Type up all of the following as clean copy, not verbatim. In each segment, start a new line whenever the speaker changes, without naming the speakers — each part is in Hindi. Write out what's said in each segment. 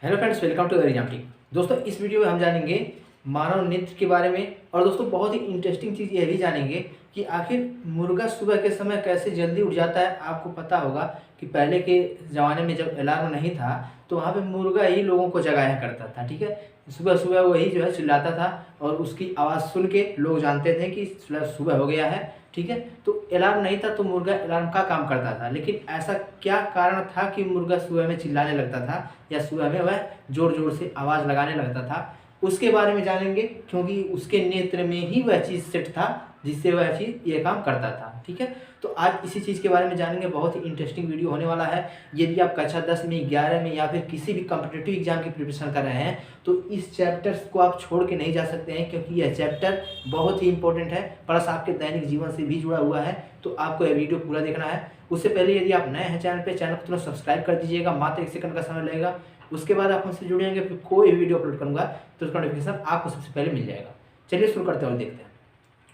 हेलो फ्रेंड्स, वेलकम टू एग्जाम्पटिक। दोस्तों, इस वीडियो में हम जानेंगे मानव नृत्य के बारे में। और दोस्तों, बहुत ही इंटरेस्टिंग चीज़ ये भी जानेंगे कि आखिर मुर्गा सुबह के समय कैसे जल्दी उठ जाता है। आपको पता होगा कि पहले के ज़माने में जब अलार्म नहीं था तो वहाँ पे मुर्गा ही लोगों को जगाया करता था। ठीक है, सुबह सुबह वही जो है चिल्लाता था और उसकी आवाज़ सुन के लोग जानते थे कि सुबह हो गया है। ठीक है, तो अलार्म नहीं था तो मुर्गा अलार्म का काम करता था। लेकिन ऐसा क्या कारण था कि मुर्गा सुबह में चिल्लाने लगता था या सुबह में वह ज़ोर ज़ोर से आवाज़ लगाने लगता था, उसके बारे में जानेंगे। क्योंकि उसके नेत्र में ही वह चीज़ सेट था जिससे वह चीज़ ये काम करता था। ठीक है, तो आज इसी चीज़ के बारे में जानेंगे। बहुत ही इंटरेस्टिंग वीडियो होने वाला है। यदि आप कक्षा 10 में, 11 में या फिर किसी भी कॉम्पिटिटिव एग्जाम की प्रिपरेशन कर रहे हैं तो इस चैप्टर्स को आप छोड़ के नहीं जा सकते हैं, क्योंकि यह चैप्टर बहुत ही इंपॉर्टेंट है, प्लस आपके दैनिक जीवन से भी जुड़ा हुआ है। तो आपको यह वीडियो पूरा देखना है। उससे पहले यदि आप नए हैं चैनल को तुरंत सब्सक्राइब कर दीजिएगा, मात्र 1 सेकंड का समय लगेगा। उसके बाद आप हमसे जुड़ेंगे, फिर कोई वीडियो अपलोड करूंगा तो उसका नोटिफिकेशन आपको सबसे पहले मिल जाएगा। चलिए शुरू करते हैं और देखते हैं।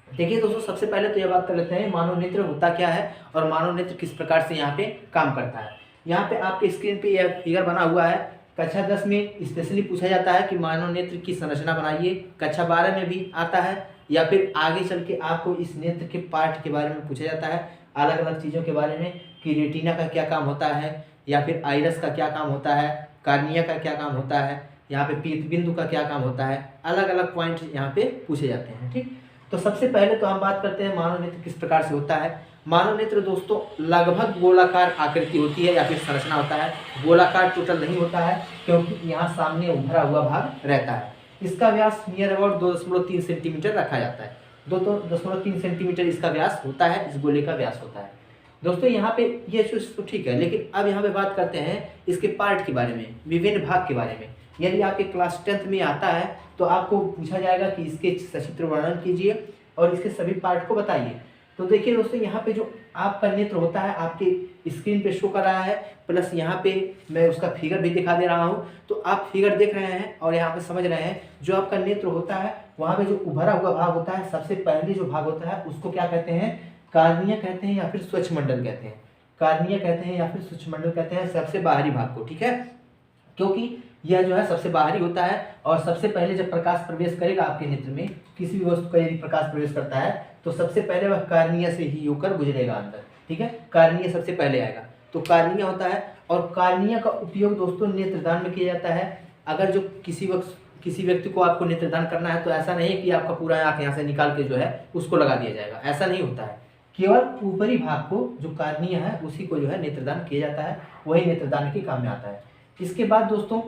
देखिए दोस्तों, सबसे पहले तो यह बात कर लेते हैं मानव नेत्र होता क्या है और मानव नेत्र किस प्रकार से यहाँ पे काम करता है। यहाँ पे आपके स्क्रीन पे यह फिगर बना हुआ है। कक्षा 10 में स्पेशली पूछा जाता है कि मानव नेत्र की संरचना बनाइए। कक्षा 12 में भी आता है, या फिर आगे चल के आपको इस नेत्र के पार्ट के बारे में पूछा जाता है, अलग अलग चीज़ों के बारे में कि रेटिना का क्या काम होता है, या फिर आइरस का क्या काम होता है, कार्निया का क्या काम होता है, यहाँ पे पीत बिंदु का क्या काम होता है। अलग अलग पॉइंट यहाँ पे पूछे जाते हैं। ठीक, तो सबसे पहले तो हम बात करते हैं मानव नेत्र किस प्रकार से होता है। मानव नेत्र दोस्तों लगभग गोलाकार आकृति होती है या फिर संरचना होता है। गोलाकार टोटल नहीं होता है, क्योंकि यहाँ सामने उभरा हुआ भाग रहता है। इसका व्यास नियर अबाउट 2.3 सेंटीमीटर रखा जाता है। 2.3 सेंटीमीटर इसका व्यास होता है, इस गोले का व्यास होता है। दोस्तों यहाँ पे ये चीज़ तो ठीक है, लेकिन अब यहाँ पे बात करते हैं इसके पार्ट के बारे में, विभिन्न भाग के बारे में। यदि आपके क्लास 10th में आता है तो आपको पूछा जाएगा कि इसके सचित्र वर्णन कीजिए और इसके सभी पार्ट को बताइए। तो देखिए दोस्तों, यहाँ पे जो आपका नेत्र होता है आपके स्क्रीन पे शो कर रहा है, प्लस यहाँ पे मैं उसका फिगर भी दिखा दे रहा हूँ। तो आप फिगर देख रहे हैं और यहाँ पे समझ रहे हैं जो आपका नेत्र होता है वहाँ पे जो उभरा हुआ भाग होता है, सबसे पहले जो भाग होता है उसको क्या कहते हैं, कार्निया कहते हैं या फिर स्वच्छमंडल कहते हैं। कार्निया कहते हैं या फिर स्वच्छमंडल कहते हैं सबसे बाहरी भाग को। ठीक है, क्योंकि यह जो है सबसे बाहरी होता है और सबसे पहले जब प्रकाश प्रवेश करेगा आपके नेत्र में, किसी भी वस्तु का यदि प्रकाश प्रवेश करता है तो सबसे पहले वह कार्निया से ही होकर गुजरेगा अंदर। ठीक है, कार्निया सबसे पहले आएगा, तो कार्निया होता है। और कार्निया का उपयोग दोस्तों नेत्रदान में किया जाता है। अगर जो किसी व्यक्ति को आपको नेत्रदान करना है तो ऐसा नहीं है कि आपका पूरा आँख यहाँ से निकाल के जो है उसको लगा दिया जाएगा, ऐसा नहीं होता है। केवल ऊपरी भाग को जो कार्निया है उसी को जो है नेत्रदान किया जाता है, वही नेत्रदान के काम में आता है। इसके बाद दोस्तों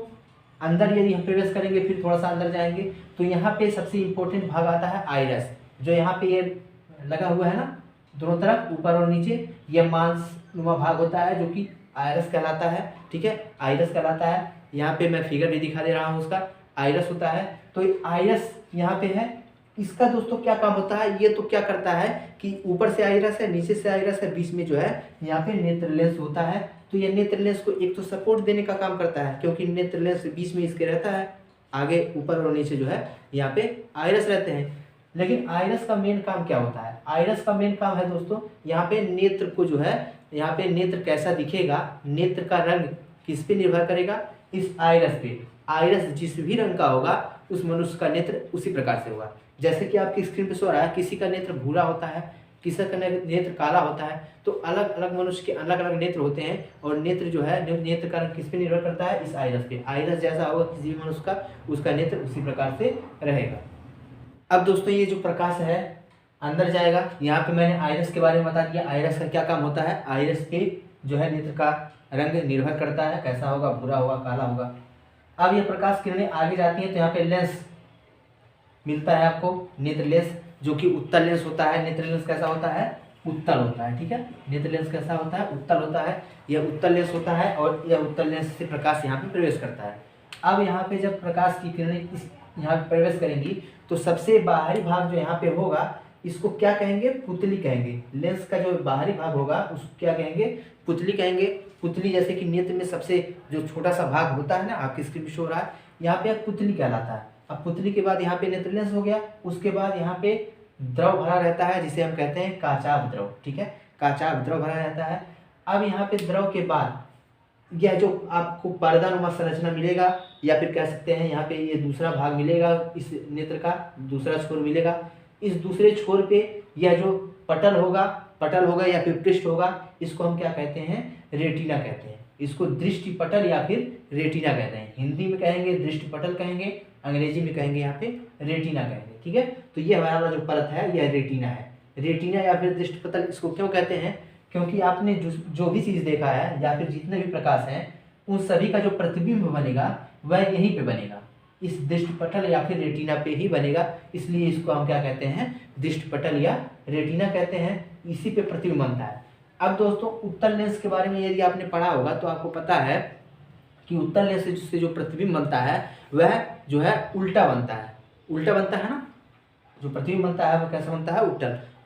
अंदर यदि हम प्रवेश करेंगे, फिर थोड़ा सा अंदर जाएंगे तो यहाँ पे सबसे इम्पोर्टेंट भाग आता है आइरस, जो यहाँ पे ये लगा हुआ है ना दोनों तरफ, ऊपर और नीचे। यह मांसनुमा भाग होता है जो कि आइरस कहलाता है। ठीक है, आइरस कहलाता है। यहाँ पे मैं फिगर भी दिखा दे रहा हूँ, उसका आइरस होता है। तो आइरस यहाँ पे है। इसका दोस्तों क्या काम होता है, ये तो क्या करता है कि ऊपर से आइरस है, नीचे से आइरस है, बीच में जो है यहाँ पे नेत्र लेंस होता है। तो ये नेत्र लेंस को एक तो सपोर्ट देने का काम करता है, क्योंकि नेत्र लेंस बीच में इसके रहता है, आगे ऊपर और नीचे जो है यहाँ पे आइरस रहते हैं। लेकिन आइरस का मेन काम क्या होता है, आइरस का मेन काम है दोस्तों यहाँ पे नेत्र को जो है, यहाँ पे नेत्र कैसा दिखेगा, नेत्र का रंग किस पे निर्भर करेगा, इस आइरस पे। आइरस जिस भी रंग का होगा उस मनुष्य का नेत्र उसी प्रकार से होगा। जैसे कि आपकी स्क्रीन पे सो रहा है, किसी का नेत्र भूरा होता है, किसी का नेत्र काला होता है। तो अलग अलग मनुष्य के अलग अलग नेत्र होते हैं, और नेत्र जो है, नेत्र का रंग किस पे निर्भर करता है, इस आइरस पे। आइरस जैसा होगा किसी भी मनुष्य का, उसका नेत्र उसी प्रकार से रहेगा। अब दोस्तों ये जो प्रकाश है अंदर जाएगा, यहाँ पे मैंने आइरस के बारे में बता दिया। आइरस का क्या काम होता है, आइरस पे जो है नेत्र का रंग निर्भर करता है, कैसा होगा, भूरा होगा, काला होगा। अब ये प्रकाश किरणें आगे जाती हैं तो यहाँ पे लेंस मिलता है आपको, नेत्र लेंस, जो कि उत्तल लेंस होता है। नेत्र लेंस कैसा होता है, उत्तल होता है। ठीक है, नेत्र लेंस कैसा होता है, उत्तल होता है। यह उत्तल लेंस होता है और यह उत्तल लेंस से प्रकाश यहाँ पे प्रवेश करता है। अब यहाँ पे जब प्रकाश की किरणें इस यहाँ पे प्रवेश करेंगी तो सबसे बाहरी भाग जो यहाँ पे होगा इसको क्या कहेंगे, पुतली कहेंगे। लेंस का जो बाहरी भाग होगा उसको क्या कहेंगे, पुतली कहेंगे। पुतली जैसे कि नेत्र में सबसे जो छोटा सा भाग होता है ना, आपकी स्क्रीन पे शो हो रहा है, यहाँ पे पुतली कहलाता है। अब पुतली के बाद यहाँ पे नेत्र लेंस हो गया, उसके बाद यहाँ पे द्रव भरा रहता है जिसे हम कहते हैं काचाभ द्रव। ठीक है, काचाभ द्रव भरा रहता है। अब यहाँ पे द्रव के बाद यह जो आपको पर्दानुमा संरचना मिलेगा, या फिर कह सकते हैं यहाँ पे ये दूसरा भाग मिलेगा, इस नेत्र का दूसरा छोर मिलेगा। इस दूसरे छोर पे यह जो पटल होगा या फिर पृष्ठ होगा, इसको हम क्या कहते हैं, रेटिना कहते हैं। इसको दृष्टि पटल या फिर रेटिना कहते हैं। हिंदी में कहेंगे दृष्टि पटल कहेंगे, अंग्रेजी में कहेंगे यहाँ पे रेटिना कहेंगे, ठीक है। तो ये हमारा जो परत है यह रेटिना है। रेटिना या फिर दृष्टि पटल इसको क्यों कहते हैं, क्योंकि आपने जो भी चीज़ देखा है या फिर जितने भी प्रकाश हैं उन सभी का जो प्रतिबिंब बनेगा वह यहीं पे बनेगा, इस दृष्टि पटल या फिर रेटिना पे ही बनेगा। इसलिए इसको हम क्या कहते हैं, दृष्टि पटल या रेटिना कहते हैं। इसी पे प्रतिबिंब बनता है। अब दोस्तों उत्तल लेंस के बारे में यदि आपने पढ़ा होगा तो आपको पता है कि उत्तल लेंस से जो प्रतिबिंब बनता है वह जो है उल्टा बनता है। उल्टा बनता है ना, जो प्रतिबिंब बनता है वह कैसा बनता है,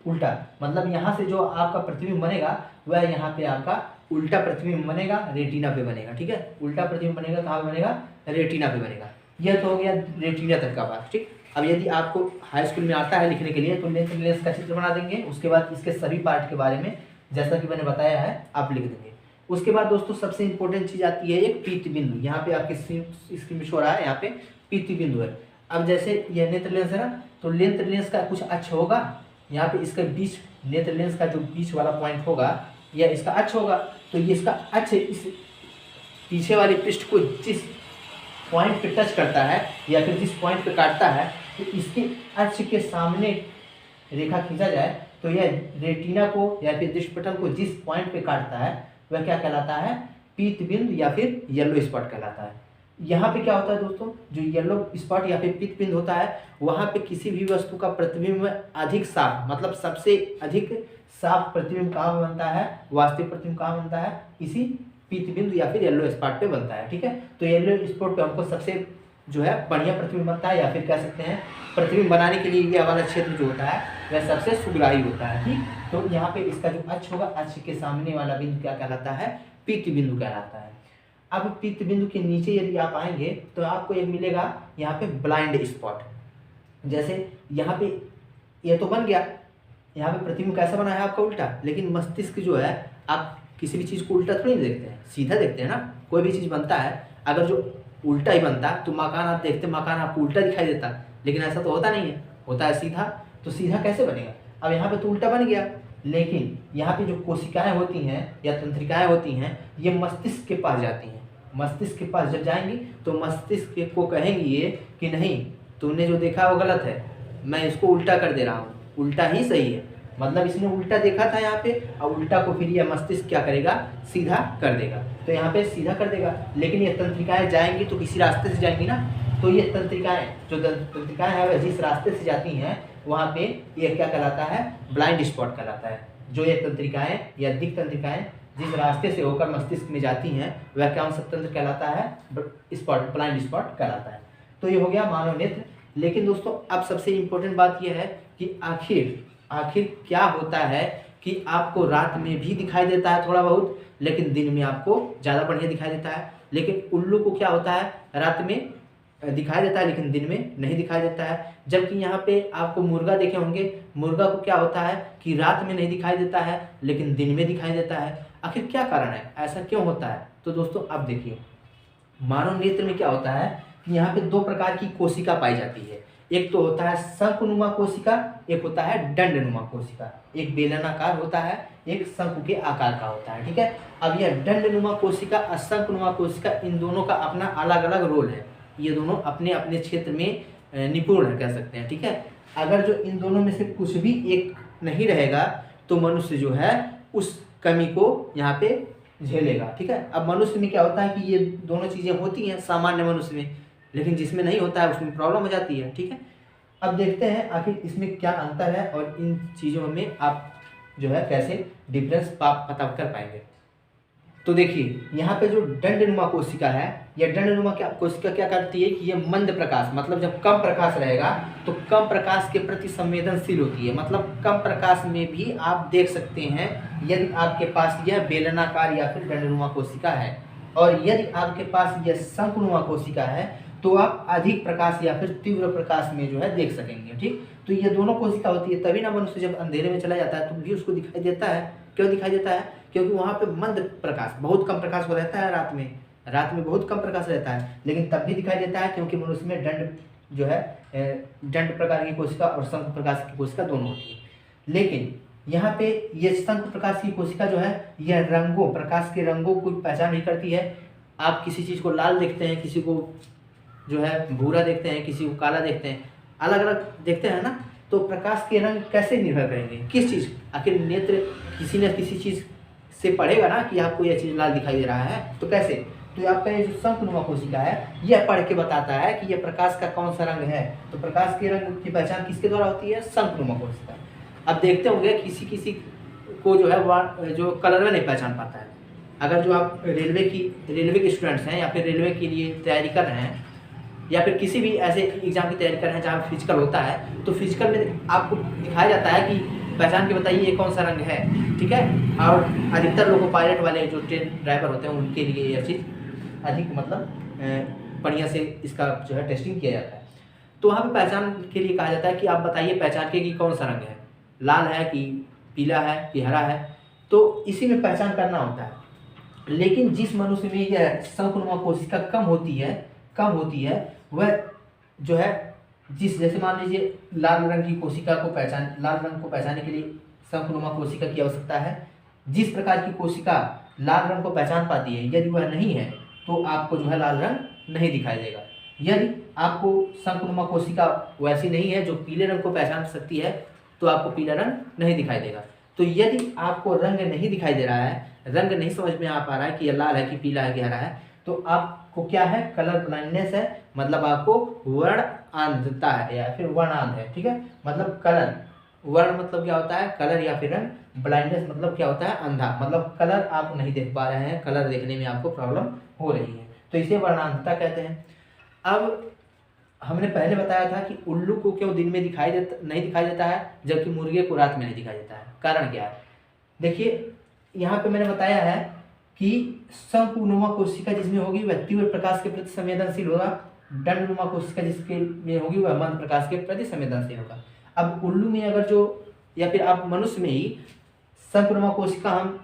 उल्टा। मतलब यहाँ से जो आपका प्रतिबिंब बनेगा वह यहाँ पे आपका उल्टा प्रतिबिंब बनेगा, रेटिना पे बनेगा, ठीक है। उल्टा प्रतिबिंब बनेगा, कहाँ पे बनेगा, रेटिना पे बनेगा। यह तो हो गया रेटिना तक का बात, ठीक। अब यदि आपको हाई स्कूल में आता है लिखने के लिए तो लेंस का चित्र बना देंगे, उसके बाद इसके सभी पार्ट के बारे में जैसा कि मैंने बताया है आप लिख देंगे। उसके बाद दोस्तों सबसे इंपॉर्टेंट चीज़ आती है एक पीत बिंदु। यहाँ पे आपके स्क्रीन में शो रहा है, यहाँ पे पीत बिंदु है। अब जैसे यह नेत्र लेंस है ना, तो नेत्र लेंस का कुछ अक्ष होगा, यहाँ पे इसके बीच नेत्र लेंस का जो बीच वाला पॉइंट होगा या इसका अक्ष होगा, तो ये इसका अक्ष इस पीछे वाले पृष्ठ को जिस पॉइंट पे टच करता है या फिर जिस पॉइंट पे काटता है, तो इसके अक्ष के सामने रेखा खींचा जाए तो यह रेटिना को या फिर दृष्टि पटल को जिस पॉइंट पे काटता है वह क्या कहलाता है, पीत बिंदु या फिर येलो स्पॉट कहलाता है। यहाँ पे क्या होता है दोस्तों, जो येलो स्पॉट या फिर पीत बिंदु होता है वहाँ पे किसी भी वस्तु का प्रतिबिंब अधिक साफ, मतलब सबसे अधिक साफ प्रतिबिंब कहाँ बनता है, वास्तविक प्रतिबिंब कहाँ बनता है, इसी पीत बिंदु या फिर येलो स्पॉट पे बनता है, ठीक है। तो येलो स्पॉट पे हमको सबसे जो है बढ़िया प्रतिबिंब बनता है, या फिर कह सकते हैं प्रतिबिंब बनाने के लिए ये वाला क्षेत्र जो होता है वह सबसे सुग्राही होता है, ठीक। तो यहाँ पे इसका जो अक्ष होगा, अक्ष के सामने वाला बिंदु क्या कहलाता है, पीत बिंदु कहलाता है। अब पीत बिंदु के नीचे यदि आप आएंगे तो आपको एक मिलेगा यहाँ पे ब्लाइंड स्पॉट। जैसे यहाँ पे ये तो बन गया, यहाँ पे प्रतिबिंब कैसा बना है आपका, उल्टा। लेकिन मस्तिष्क जो है, आप किसी भी चीज़ को उल्टा थोड़ी नहीं देखते हैं, सीधा देखते हैं ना। कोई भी चीज़ बनता है अगर जो उल्टा ही बनता तो मकान आप देखते, मकान आपको उल्टा दिखाई देता, लेकिन ऐसा तो होता नहीं है, होता है सीधा। तो सीधा कैसे बनेगा, अब यहाँ पे तो उल्टा बन गया, लेकिन यहाँ पे जो कोशिकाएं होती हैं या तंत्रिकाएं होती हैं ये मस्तिष्क के पास जाती हैं। मस्तिष्क के पास जब जाएंगी तो मस्तिष्क को कहेंगी ये कि नहीं, तुमने जो देखा वो गलत है, मैं इसको उल्टा कर दे रहा हूँ, उल्टा ही सही है। मतलब इसने उल्टा देखा था यहाँ पे, और उल्टा को फिर यह मस्तिष्क क्या करेगा, सीधा कर देगा। तो यहाँ पे सीधा कर देगा, लेकिन ये तंत्रिकाएं जाएंगी तो किसी रास्ते से जाएंगी ना। तो ये तंत्रिकाएं हैं वह जिस रास्ते से जाती हैं वहाँ पे ये क्या कहलाता है, ब्लाइंड स्पॉट कहलाता है। जो ये तंत्रिकाएं या दिक् तंत्रिकाएं जिस रास्ते से होकर मस्तिष्क में जाती हैं वह कौन सा तंत्र कहलाता है, स्पॉट, ब्लाइंड स्पॉट कहलाता है। तो ये हो गया मानव नेत्र। लेकिन दोस्तों अब सबसे इम्पोर्टेंट बात यह है कि आखिर क्या होता है कि आपको रात में भी दिखाई देता है थोड़ा बहुत, लेकिन दिन में आपको ज़्यादा बढ़िया दिखाई देता है। लेकिन उल्लू को क्या होता है, रात में दिखाई देता है लेकिन दिन में नहीं दिखाई देता है। जबकि यहाँ पे आपको मुर्गा देखे होंगे, मुर्गा को क्या होता है कि रात में नहीं दिखाई देता है लेकिन दिन में दिखाई देता है। आखिर क्या कारण है, ऐसा क्यों होता है? तो दोस्तों अब देखिए, मानव नेत्र में क्या होता है कि यहाँ पे दो प्रकार की कोशिका पाई जाती है। एक तो होता है शंकुनुमा कोशिका, एक होता है दंडनुमा कोशिका। एक बेलनाकार होता है, एक शंकु के आकार का होता है, ठीक है। अब यह दंडनुमा कोशिका और शंकुनुमा कोशिका, इन दोनों का अपना अलग अलग रोल है। ये दोनों अपने अपने क्षेत्र में निपुण है, कह सकते हैं, ठीक है। अगर जो इन दोनों में से कुछ भी एक नहीं रहेगा तो मनुष्य जो है उस कमी को यहाँ पे झेलेगा, ठीक है। अब मनुष्य में क्या होता है कि ये दोनों चीज़ें होती हैं सामान्य मनुष्य में, लेकिन जिसमें नहीं होता है उसमें प्रॉब्लम हो जाती है, ठीक है। अब देखते हैं आखिर इसमें क्या अंतर है और इन चीज़ों में आप जो है कैसे डिफरेंस पता कर पाएंगे। तो देखिए यहाँ पे जो दंडनुमा कोशिका है, यह दंडनुमा कोशिका क्या करती है कि ये मंद प्रकाश, मतलब जब कम प्रकाश रहेगा तो कम प्रकाश के प्रति संवेदनशील होती है। मतलब कम प्रकाश में भी आप देख सकते हैं यदि आपके पास यह बेलनाकार या फिर दंडनुमा कोशिका है, और यदि आपके पास यह शंकुनुमा कोशिका है तो आप अधिक प्रकाश या फिर तीव्र प्रकाश में जो है देख सकेंगे, ठीक। तो ये दोनों कोशिका होती है, तभी ना मनुष्य जब अंधेरे में चला जाता है तो भी उसको दिखाई देता है। क्यों दिखाई देता है? क्योंकि वहाँ पे मंद प्रकाश, बहुत कम प्रकाश हो रहता है रात में बहुत कम प्रकाश रहता है, लेकिन तब भी दिखाई देता है क्योंकि मनुष्य में दंड जो है दंड प्रकार की कोशिका और शंकु प्रकाश की कोशिका दोनों होती है। लेकिन यहाँ पे ये शंकु प्रकाश की कोशिका जो है यह रंगों, प्रकाश के रंगों को पहचान नहीं करती है। आप किसी चीज़ को लाल देखते हैं, किसी को जो है भूरा देखते हैं, किसी को काला देखते हैं, अलग अलग देखते हैं ना। तो प्रकाश के रंग कैसे निर्भर करेंगे, किस चीज़, आखिर नेत्र किसी न किसी चीज़ से पढ़ेगा ना कि आपको यह चीज़ लाल दिखाई दे रहा है, तो कैसे, तो आपका ये जो शंकुनुमा कोशिका है यह पढ़ के बताता है कि यह प्रकाश का कौन सा रंग है। तो प्रकाश के रंग की पहचान किसके द्वारा होती है, शंकुनुमा कोशिका। अब देखते होंगे किसी किसी को जो है जो कलर में नहीं पहचान पाता है। अगर जो आप रेलवे के स्टूडेंट्स हैं या फिर रेलवे के लिए तैयारी कर रहे हैं या फिर किसी भी ऐसे एग्जाम की तैयारी कर रहे हैं जहाँ फिजिकल होता है, तो फिजिकल में आपको दिखाया जाता है कि पहचान के बताइए ये कौन सा रंग है, ठीक है। और अधिकतर लोगों को पायलट वाले जो ट्रेन ड्राइवर होते हैं उनके लिए यह चीज़ अधिक मतलब बढ़िया से इसका जो है टेस्टिंग किया जाता है। तो वहाँ पे पहचान के लिए कहा जाता है कि आप बताइए पहचान के कि कौन सा रंग है, लाल है कि पीला है कि हरा है, तो इसी में पहचान करना होता है। लेकिन जिस मनुष्य में यह शंकुनुमा कोशिका कम होती है वह जो है जैसे मान लीजिए लाल रंग की कोशिका को लाल रंग को पहचानने के लिए शंकुनुमा कोशिका की आवश्यकता है। जिस प्रकार की कोशिका लाल रंग को पहचान पाती है, यदि वह नहीं है तो आपको जो है लाल रंग नहीं दिखाई देगा। यदि आपको शंकुनुमा कोशिका वैसी नहीं है जो पीले रंग को पहचान सकती है, तो आपको पीला रंग नहीं दिखाई देगा। तो यदि आपको रंग नहीं दिखाई दे रहा है, रंग नहीं समझ में आ पा रहा है कि यह लाल है कि पीला है कि हरा है, तो आपको क्या है, कलर ब्लाइंडनेस है, मतलब आपको वर्ण अंधता है या फिर वर्णांध है, ठीक है। मतलब कलर, वर्ण मतलब क्या होता है, कलर या फिर रंग, ब्लाइंडनेस मतलब क्या होता है, अंधा, मतलब कलर आप नहीं देख पा रहे हैं, कलर देखने में आपको प्रॉब्लम हो रही है, तो इसे वर्णांधता कहते हैं। अब हमने पहले बताया था कि उल्लू को क्यों दिन में नहीं दिखाई देता है जबकि मुर्गे को रात में नहीं दिखाई देता है, कारण क्या है। देखिए यहाँ पे मैंने बताया है कि शंकुनुमा कोशिका जिसमें होगी वह तीव्र प्रकाश के प्रति संवेदनशील होगा, दंडनुमा कोशिका जिसके में होगी वह मंद प्रकाश के प्रति संवेदनशील होगा। अब उल्लू में अगर जो या फिर आप मनुष्य में ही शंकुनुमा कोशिका हम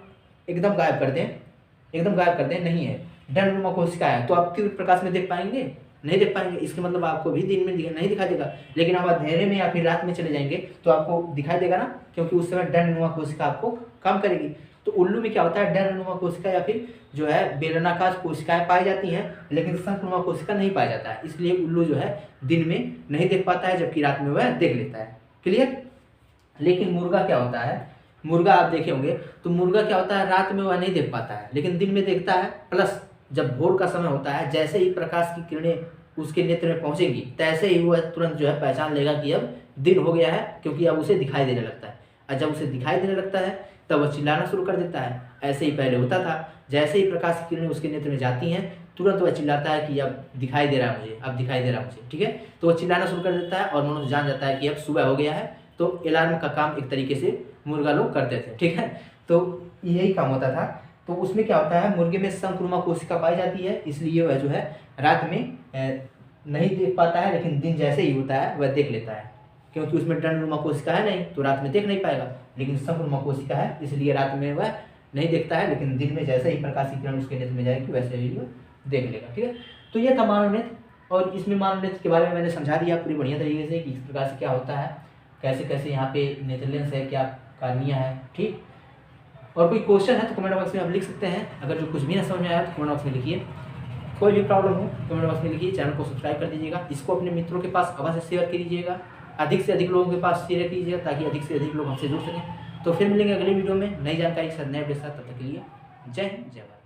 एकदम गायब कर दें, नहीं है, दंडनुमा कोशिका है, तो आप तीव्र प्रकाश में देख पाएंगे, नहीं देख पाएंगे। इसके मतलब आपको भी दिन में नहीं दिखाई देगा। लेकिन आप अंधेरे में या फिर रात में चले जाएंगे तो आपको दिखाई देगा ना, क्योंकि उस समय दंडनुमा कोशिका आपको काम करेगी। तो उल्लू में क्या होता है, दंडनुमा कोशिका या फिर जो है बेलनाकार कोशिकाएं पाई जाती हैं, लेकिन शंकुनुमा कोशिका नहीं पाया जाता है। इसलिए उल्लू जो है दिन में नहीं देख पाता है जबकि रात में वह देख लेता है। क्लियर। लेकिन मुर्गा क्या होता है, मुर्गा आप देखे होंगे, तो मुर्गा क्या होता है, रात में वह नहीं देख पाता है लेकिन दिन में देखता है। प्लस जब भोर का समय होता है, जैसे ही प्रकाश की किरणें उसके नेत्र में पहुंचेंगी, तैसे ही वह तुरंत जो है पहचान लेगा कि अब दिन हो गया है, क्योंकि अब उसे दिखाई देने लगता है। और जब उसे दिखाई देने लगता है तब वह चिल्लाना शुरू कर देता है। ऐसे ही पहले होता था, जैसे ही प्रकाश की किरणें उसके नेत्र में जाती हैं तुरंत वह चिल्लाता है कि अब दिखाई दे रहा है मुझे, अब दिखाई दे रहा है मुझे, ठीक है। तो वह चिल्लाना शुरू कर देता है और मनुष्य जान जाता है कि अब सुबह हो गया है। तो अलार्म का काम एक तरीके से मुर्गा लोग करते थे, ठीक है। तो यही काम होता था। तो उसमें क्या होता है, मुर्गे में शंकुनुमा कोशिका पाई जाती है, इसलिए वह जो है रात में नहीं देख पाता है, लेकिन दिन जैसे ही होता है वह देख लेता है, क्योंकि उसमें दंडनुमा कोशिका है नहीं, तो रात में देख नहीं पाएगा। लेकिन शंकुनुमा कोशिका है, इसलिए रात में वह नहीं देखता है, लेकिन दिन में जैसे ही प्रकाश की किरण उसके नेत्र में जाएगी वैसे ही वो देख लेगा, ठीक है। तो यह था मानव नेत्र, और इसमें मानव नेत्र के बारे में मैंने समझा दिया पूरी बढ़िया तरीके से कि इस प्रकार से क्या होता है, कैसे कैसे यहाँ पे नेत्र लेंस है, क्या कारणियाँ है, ठीक। और कोई क्वेश्चन है तो कमेंट बॉक्स में आप लिख सकते हैं। अगर जो कुछ भी ना समझ में आया तो कमेंट बॉक्स में लिखिए। कोई भी प्रॉब्लम हो कमेंट बॉक्स में लिखिए। चैनल को सब्सक्राइब कर दीजिएगा, इसको अपने मित्रों के पास अवश्य शेयर कीजिएगा, अधिक से अधिक लोगों के पास शेयर कीजिएगा ताकि अधिक से अधिक लोग हमसे जुड़ सकें। तो फिर मिलेंगे अगली वीडियो में नई जानकारी के साथ, नए अपडेट के साथ। तब तक के लिए जय हिंद, जय भारत।